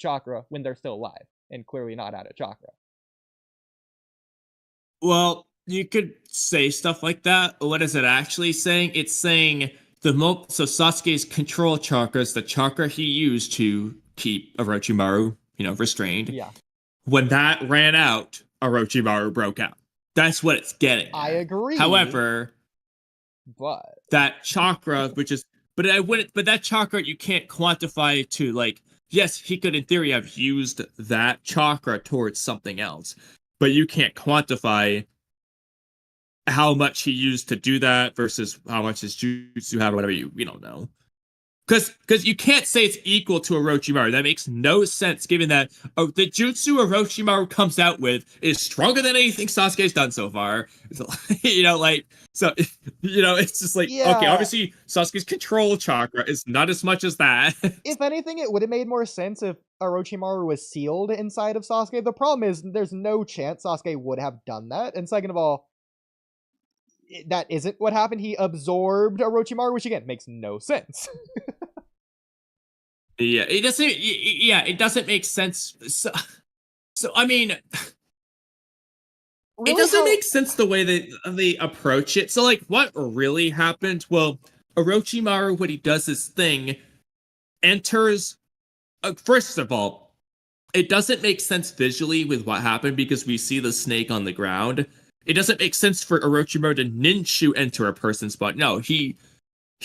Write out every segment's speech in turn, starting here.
chakra when they're still alive and clearly not out of chakra. Well, you could say stuff like that. What is it actually saying? It's saying so Sasuke's control chakra is the chakra he used to keep Orochimaru, restrained. Yeah. When that ran out, Orochimaru broke out. That's what it's getting at. I agree. However, but that chakra, but that chakra you can't quantify to, like, yes, he could in theory have used that chakra towards something else, but you can't quantify how much he used to do that versus how much his jutsu had, or whatever. We don't know. Because you can't say it's equal to Orochimaru. That makes no sense, given that the jutsu Orochimaru comes out with is stronger than anything Sasuke's done so far. So, it's just like, Yeah. okay, obviously Sasuke's control chakra is not as much as that. If anything, it would have made more sense if Orochimaru was sealed inside of Sasuke. The problem is there's no chance Sasuke would have done that. And second of all, that isn't what happened. He absorbed Orochimaru, which again makes no sense. Yeah, it doesn't. Yeah, it doesn't make sense. So I mean, really, it doesn't make sense the way they approach it. So, like, what really happened? Well, Orochimaru, when he does his thing, enters. First of all, it doesn't make sense visually with what happened because we see the snake on the ground. It doesn't make sense for Orochimaru to ninchu enter a person's body. No, he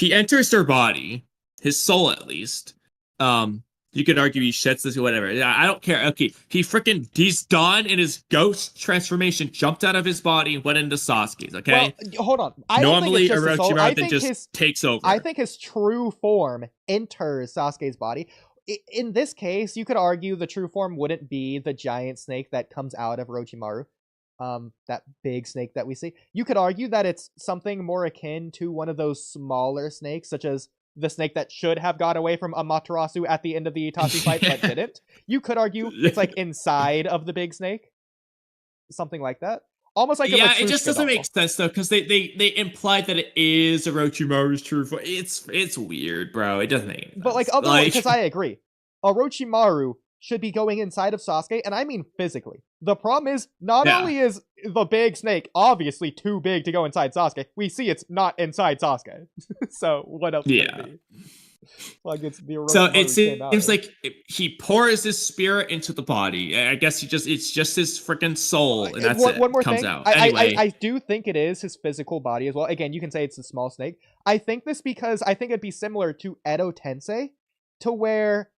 enters their body, his soul at least. You could argue he sheds this or whatever. I don't care. Okay, he's done, and his ghost transformation jumped out of his body and went into Sasuke's. Okay. Well, hold on. Normally, Orochimaru then just takes over. I think his true form enters Sasuke's body. In this case, you could argue the true form wouldn't be the giant snake that comes out of Orochimaru. That big snake that we see. You could argue that it's something more akin to one of those smaller snakes, such as the snake that should have got away from Amaterasu at the end of the Itachi fight, but didn't. You could argue it's like inside of the big snake. Something like that. Almost like it just doesn't make sense though, because they implied that it is Orochimaru's true form. It's weird, bro. It doesn't make sense. But because I agree. Orochimaru should be going inside of Sasuke, and I mean physically. The problem is, not only is the big snake obviously too big to go inside Sasuke, we see it's not inside Sasuke. So what else could it be? Like, it's the Orochimaru. So it seems like he pours his spirit into the body. I guess it's just his freaking soul, and that's one more comes thing. out. Anyway. I do think it is his physical body as well. Again, you can say it's a small snake. I think this because I think it'd be similar to Edo Tensei, to where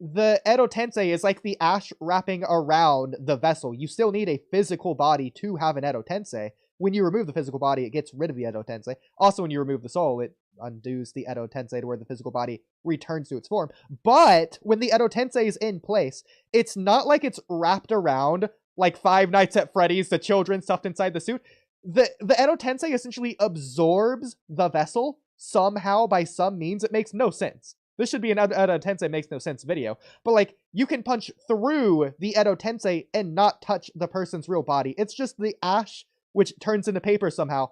the Edo Tensei is like the ash wrapping around the vessel. You still need a physical body to have an Edo Tensei. When you remove the physical body, it gets rid of the Edo Tensei. Also, when you remove the soul, it undoes the Edo Tensei to where the physical body returns to its form. But when the Edo Tensei is in place, it's not like it's wrapped around like Five Nights at Freddy's, the children stuffed inside the suit. The Edo Tensei essentially absorbs the vessel somehow by some means. It makes no sense. This should be an Edo Tensei makes no sense video. But, like, you can punch through the Edo Tensei and not touch the person's real body. It's just the ash, which turns into paper somehow,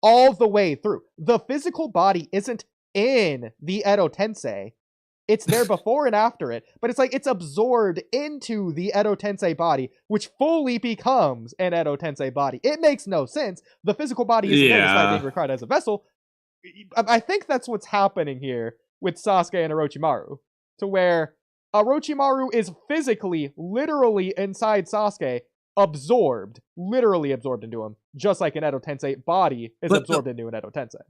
all the way through. The physical body isn't in the Edo Tensei. It's there before and after it. But it's like it's absorbed into the Edo Tensei body, which fully becomes an Edo Tensei body. It makes no sense. The physical body is there despite being required as a vessel. I think that's what's happening here with Sasuke and Orochimaru, to where Orochimaru is physically, literally inside Sasuke, literally absorbed into him, just like an Edo Tensei body is absorbed into an Edo Tensei.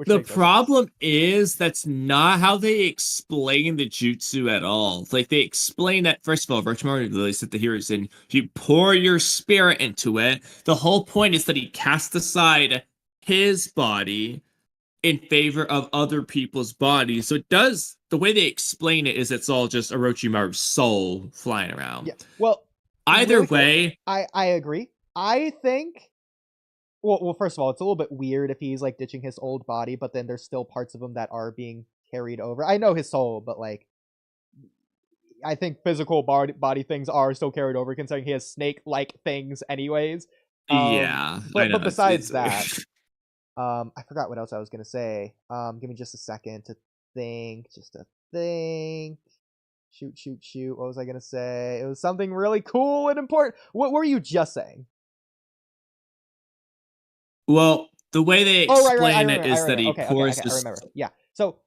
The problem is that's not how they explain the jutsu at all. Like, they explain that, first of all, Orochimaru literally said the heroes and you pour your spirit into it. The whole point is that he casts aside his body in favor of other people's bodies. So it does, the way they explain it is it's all just Orochimaru's soul flying around. Yeah. Well, either way, I agree. I think, well, first of all, it's a little bit weird if he's like ditching his old body, but then there's still parts of him that are being carried over. I know his soul, but like, I think physical body things are still carried over, considering he has snake-like things anyways. But besides that, I forgot what else I was gonna say. Give me just a second to think. Shoot. What was I gonna say? It was something really cool and important. What were you just saying? Well, the way they explain it is that he pours I this. remember. Yeah. So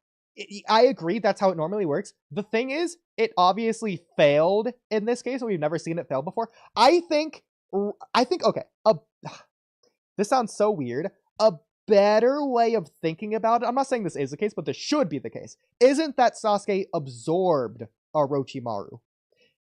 I agree. That's how it normally works. The thing is, it obviously failed in this case. We've never seen it fail before. I think. Okay. This sounds so weird. A better way of thinking about it. I'm not saying this is the case, but this should be the case. Isn't that Sasuke absorbed Orochimaru?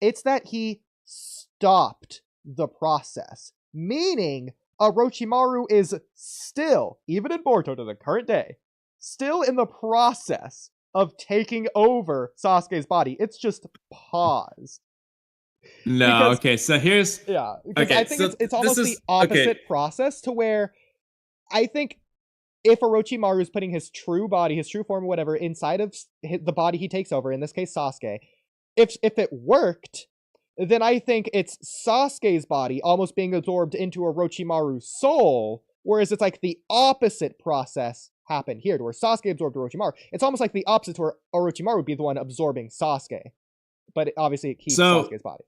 It's that he stopped the process, meaning Orochimaru is still, even in Boruto to the current day, still in the process of taking over Sasuke's body. It's just paused. No, okay, so here's... Yeah, because okay, I think so it's almost the opposite process to where I think if Orochimaru is putting his true body, his true form, whatever, inside of the body he takes over, in this case Sasuke, if it worked, then I think it's Sasuke's body almost being absorbed into Orochimaru's soul, whereas it's like the opposite process happened here, to where Sasuke absorbed Orochimaru. It's almost like the opposite, to where Orochimaru would be the one absorbing Sasuke, but obviously it keeps Sasuke's body.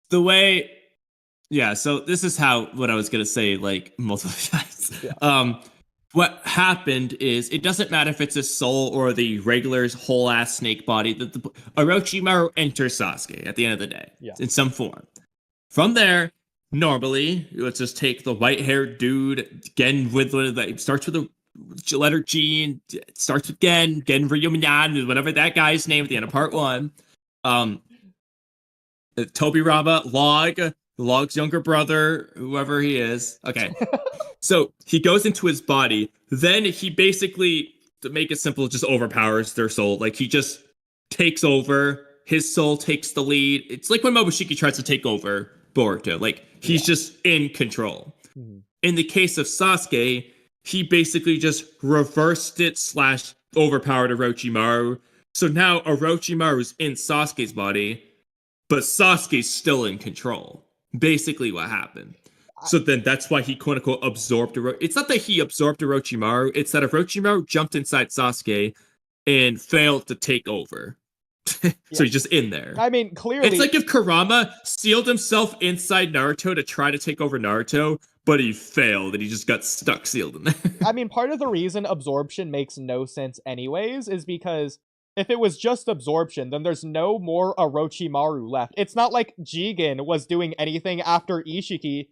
The way... Yeah, so this is what I was going to say, like, multiple times. Yeah. What happened is, it doesn't matter if it's a soul or the regular whole-ass snake body. The Orochimaru enters Sasuke at the end of the day, in some form. From there, normally, let's just take the white-haired dude, again, starts with the letter G, and starts with Gen Ryuminyan, whatever that guy's name at the end of part 1. Tobirama, Log's younger brother, whoever he is. Okay. So he goes into his body. Then he basically, to make it simple, just overpowers their soul. Like, he just takes over. His soul takes the lead. It's like when Momoshiki tries to take over Boruto. Like, he's just in control. Mm-hmm. In the case of Sasuke, he basically just reversed it / overpowered Orochimaru. So now Orochimaru's in Sasuke's body, but Sasuke's still in control. Basically what happened. So then that's why he quote-unquote absorbed it's not that he absorbed Orochimaru, it's that Orochimaru jumped inside Sasuke and failed to take over. So he's just in there. I mean, clearly... It's like if Kurama sealed himself inside Naruto to try to take over Naruto, but he failed and he just got stuck sealed in there. I mean, part of the reason absorption makes no sense anyways is because if it was just absorption, then there's no more Orochimaru left. It's not like Jigen was doing anything after Ishiki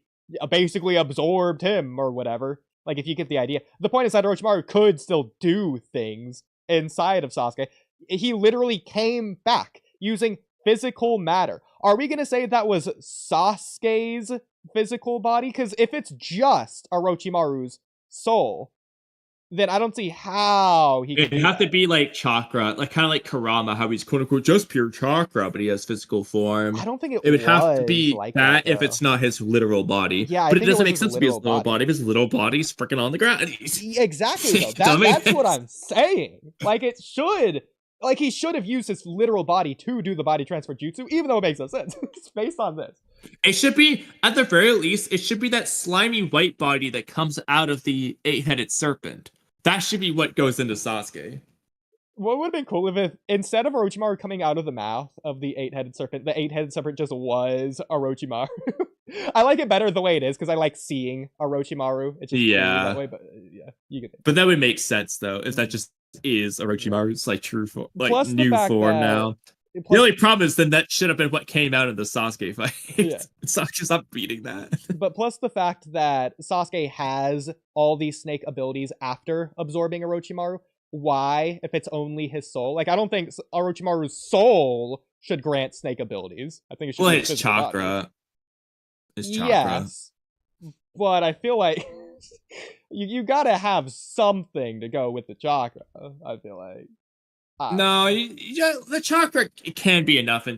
basically absorbed him or whatever. Like, if you get the idea. The point is that Orochimaru could still do things inside of Sasuke. He literally came back using physical matter. Are we going to say that was Sasuke's physical body? Because if it's just Orochimaru's soul, then I don't see how he could It'd have to be like chakra, like kind of like Kurama, how he's quote unquote just pure chakra, but he has physical form. I don't think it would have to be like that if it's not his literal body. Yeah, but it doesn't make sense to be his literal body if his little body's freaking on the ground. Exactly, though. That's what I'm saying. Like, it should. Like, he should have used his literal body to do the body transfer jutsu, even though it makes no sense. It's based on this. It should be, at the very least, it should be that slimy white body that comes out of the 8-headed serpent. That should be what goes into Sasuke. What would have been cool if instead of Orochimaru coming out of the mouth of the 8-headed serpent, the 8-headed serpent just was Orochimaru. I like it better the way it is, because I like seeing Orochimaru. It's just that way, but yeah, you get it. But that would make sense, though, if that just is Orochimaru's, like, true form, like, plus new form now. The only problem is then that should have been what came out of the Sasuke fight. Yeah. Sasuke's not beating that. But plus the fact that Sasuke has all these snake abilities after absorbing Orochimaru. Why, if it's only his soul? Like, I don't think Orochimaru's soul should grant snake abilities. I think it should be his chakra. His chakra. Yes. But I feel like you gotta have something to go with the chakra, I feel like. No, the chakra can be enough in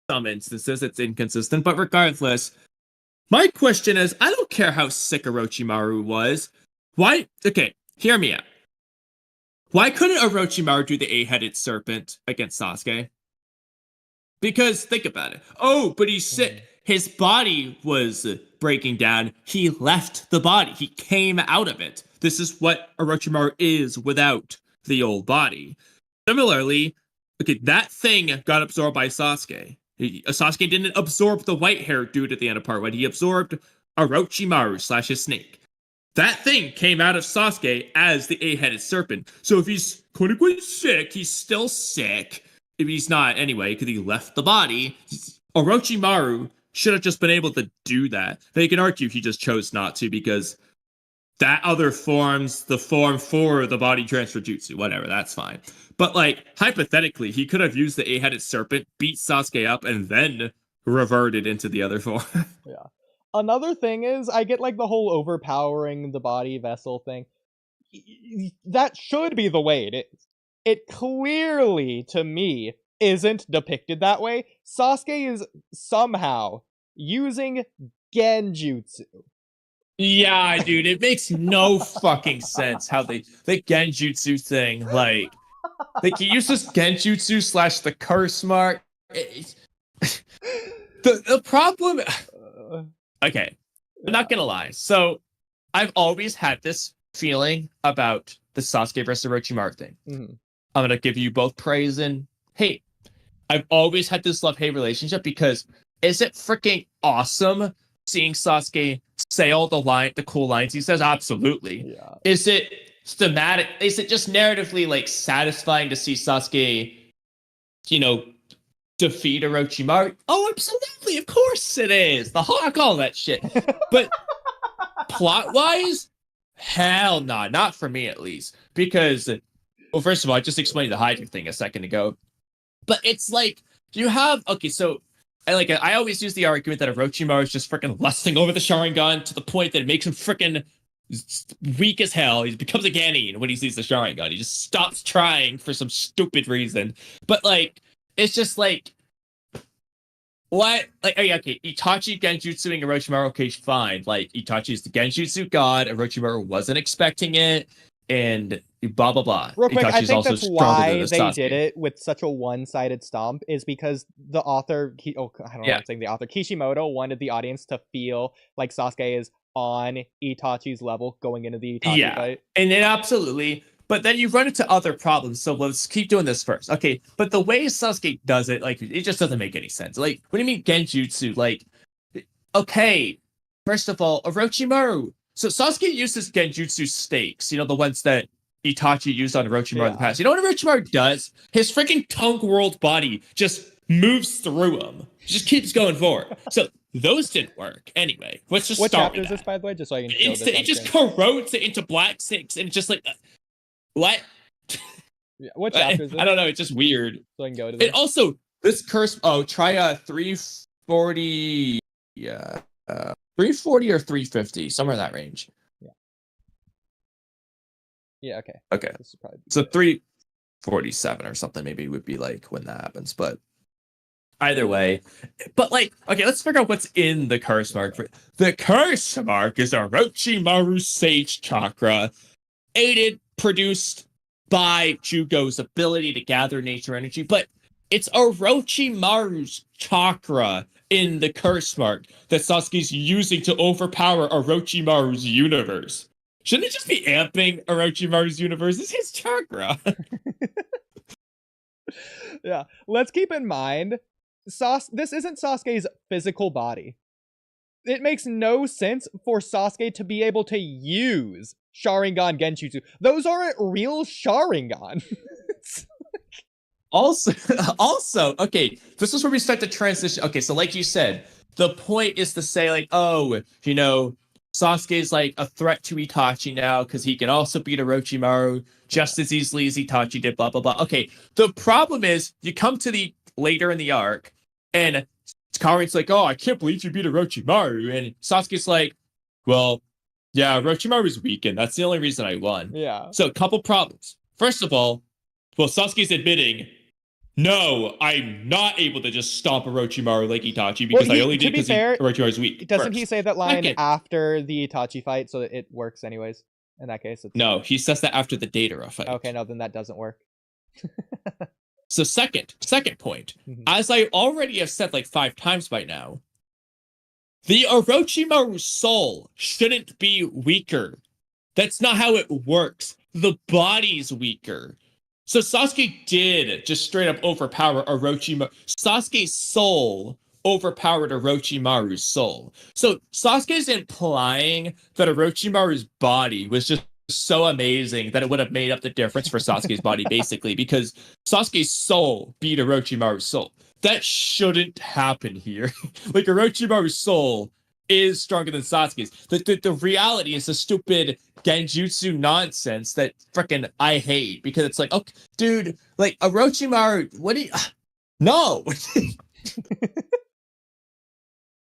some instances. It's inconsistent, but regardless, my question is, I don't care how sick Orochimaru was. Why? Okay, hear me out. Why couldn't Orochimaru do the 8-headed serpent against Sasuke? Because, think about it. Oh, but he's sick. His body was breaking down. He left the body. He came out of it. This is what Orochimaru is without the old body. Similarly, Okay, that thing got absorbed by Sasuke. Sasuke didn't absorb the white-haired dude at the end of part 1. He absorbed Orochimaru / his snake. That thing came out of Sasuke as the 8-headed serpent. So if he's quote-unquote sick, he's still sick. If he's not, anyway, because he left the body, Orochimaru should have just been able to do that. They can argue he just chose not to because that other form's the form for the body transfer jutsu. Whatever, that's fine. But, like, hypothetically, he could have used the 8-headed serpent, beat Sasuke up, and then reverted into the other form. Yeah. Another thing is, I get, like, the whole overpowering the body vessel thing. That should be the way it is. It clearly, to me, isn't depicted that way. Sasuke is somehow using Genjutsu. Yeah, dude, it makes no fucking sense how the Genjutsu thing, like he uses Genjutsu / the curse mark. The problem... Okay, I'm not gonna lie. So, I've always had this feeling about the Sasuke versus Orochimaru thing. Mm-hmm. I'm gonna give you both praise and hate. I've always had this love-hate relationship because is it freaking awesome seeing Sasuke say all the cool lines he says? Absolutely. Yeah. Is it thematic? Is it just narratively like satisfying to see Sasuke, defeat Orochimaru? Oh, absolutely. Of course it is. The Hawk, all that shit. But plot-wise, hell no. Not for me, at least. Because, well, first of all, I just explained the Hydra thing a second ago. But it's like, you have... Okay, so... I always use the argument that Orochimaru is just freaking lusting over the Sharingan to the point that it makes him freaking weak as hell. He becomes a Ganin when he sees the Sharingan. He just stops trying for some stupid reason. But, like... It's just like, what? Like, okay, Itachi Genjutsuing Orochimaru, okay, fine. Like, Itachi's the Genjutsu god, Orochimaru wasn't expecting it, and blah, blah, blah. Real quick, Itachi's I think that's why they Sasuke. did it with such a one-sided stomp, is because the author, I don't know I'm saying the author, Kishimoto wanted the audience to feel like Sasuke is on Itachi's level going into the Itachi fight. And it absolutely... But then you run into other problems, so let's keep doing this first. Okay, but the way Sasuke does it, like, it just doesn't make any sense. Like, what do you mean Genjutsu? Like, okay, first of all, Orochimaru. So Sasuke uses Genjutsu stakes, the ones that Itachi used on Orochimaru in the past. You know what Orochimaru does? His freaking tongue world body just moves through him. Just keeps going forward. So those didn't work. Anyway, let's just What start chapter is this, by the way? Just so I can show this. It just corrodes it into Black 6, and it's just like... What? Yeah, what chapter is it? I don't know. It's just weird. So I can go to this. And also, this curse... Oh, try 340... Yeah. 340 or 350. Somewhere in that range. Yeah. Yeah, okay. Okay. This probably So 347 or something maybe would be like when that happens. But either way. But like, okay, let's figure out what's in the curse mark. The curse mark is Orochimaru's Sage Chakra, produced by Jugo's ability to gather nature energy, but it's Orochimaru's chakra in the curse mark that Sasuke's using to overpower Orochimaru's universe. Shouldn't it just be amping Orochimaru's universe? It's his chakra. Yeah, let's keep in mind, this isn't Sasuke's physical body. It makes no sense for Sasuke to be able to use Sharingan Genjutsu. Those aren't real Sharingan. Also, okay, this is where we start to transition. Okay, so like you said, the point is to say, like, oh, Sasuke's like a threat to Itachi now because he can also beat Orochimaru just as easily as Itachi did, blah, blah, blah. Okay, the problem is you come to the later in the arc, and Karin's like, oh, I can't believe you beat Orochimaru. And Sasuke's like, well, yeah, Orochimaru's weakened. That's the only reason I won. Yeah. So a couple problems. First of all, Sasuke's admitting, no, I'm not able to just stomp Orochimaru like Itachi because I only did because Orochimaru's weak. Doesn't he say that line after the Itachi fight so it works anyways? In that case, no, he says that after the Datara fight. Okay, no, then that doesn't work. So second point, as I already have said like 5 times by now, the Orochimaru soul shouldn't be weaker. That's not how it works. The body's weaker. So Sasuke did just straight up overpower Orochimaru. Sasuke's soul overpowered Orochimaru's soul. So Sasuke's implying that Orochimaru's body was just so amazing that it would have made up the difference for Sasuke's body, basically, because Sasuke's soul beat Orochimaru's soul. That shouldn't happen here. Like, Orochimaru's soul is stronger than Sasuke's. The reality is the stupid Genjutsu nonsense that freaking I hate, because it's like, okay, dude, like, Orochimaru, what do you... No!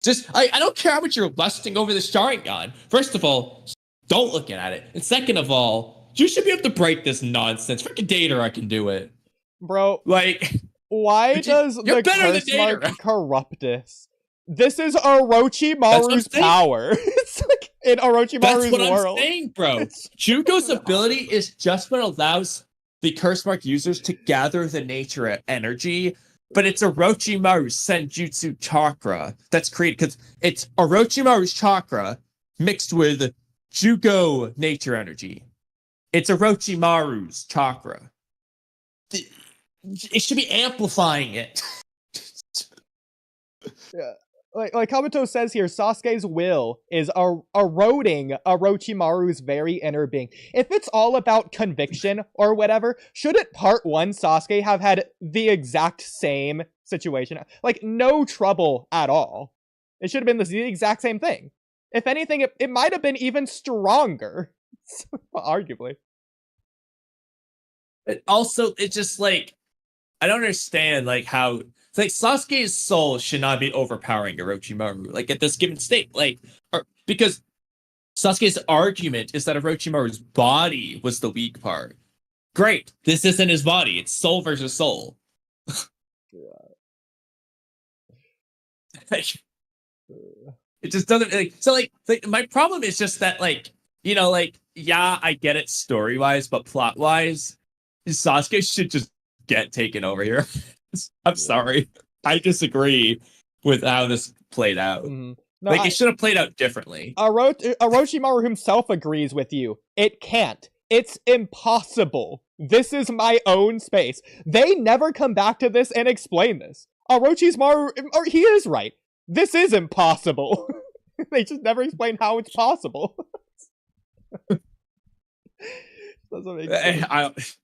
Just, I don't care how much you're lusting over the Sharingan. First of all, don't look at it. And second of all, you should be able to break this nonsense. Freaking Data, I can do it. Bro, like, why does the curse mark corrupt us? This is Orochimaru's power. It's like in Orochimaru's world. That's what I'm saying, bro. Jugo's ability is just what allows the curse mark users to gather the nature energy, but it's Orochimaru's Senjutsu chakra that's created, because it's Orochimaru's chakra mixed with Jugo nature energy. It's Orochimaru's chakra. It should be amplifying it. Yeah. Like Kabuto says here, Sasuke's will is eroding Orochimaru's very inner being. If it's all about conviction or whatever, shouldn't part 1 Sasuke have had the exact same situation? Like, no trouble at all. It should have been the exact same thing. If anything, it might have been even stronger. Arguably. Also, it's just like, I don't understand, like, how... It's like, Sasuke's soul should not be overpowering Orochimaru, like, at this given state. Like, because Sasuke's argument is that Orochimaru's body was the weak part. Great. This isn't his body. It's soul versus soul. Like, it just doesn't, like, so, like, my problem is just that, like, you know, like, yeah, I get it story-wise, but plot-wise, Sasuke should just get taken over here. I'm sorry. I disagree with how this played out. No, like, it should have played out differently. Orochimaru himself agrees with you. It can't. It's impossible. This is my own space. They never come back to this and explain this. Orochimaru, he is right. This is impossible. They just never explain how it's possible. Doesn't make sense.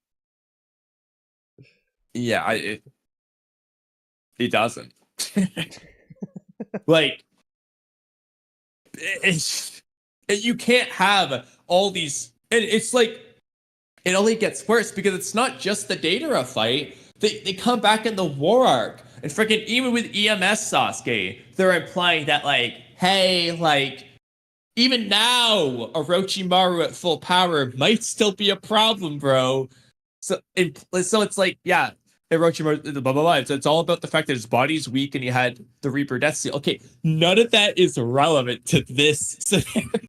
It doesn't. Like, you can't have all these, and it's like, it only gets worse because it's not just the Datara fight. They come back in the war arc, and freaking even with EMS Sasuke, they're implying that, like, hey, like, even now Orochimaru at full power might still be a problem, bro. So it's like, yeah, Orochimaru, blah, blah, blah. It's all about the fact that his body's weak and he had the Reaper Death Seal. Okay, none of that is relevant to this scenario.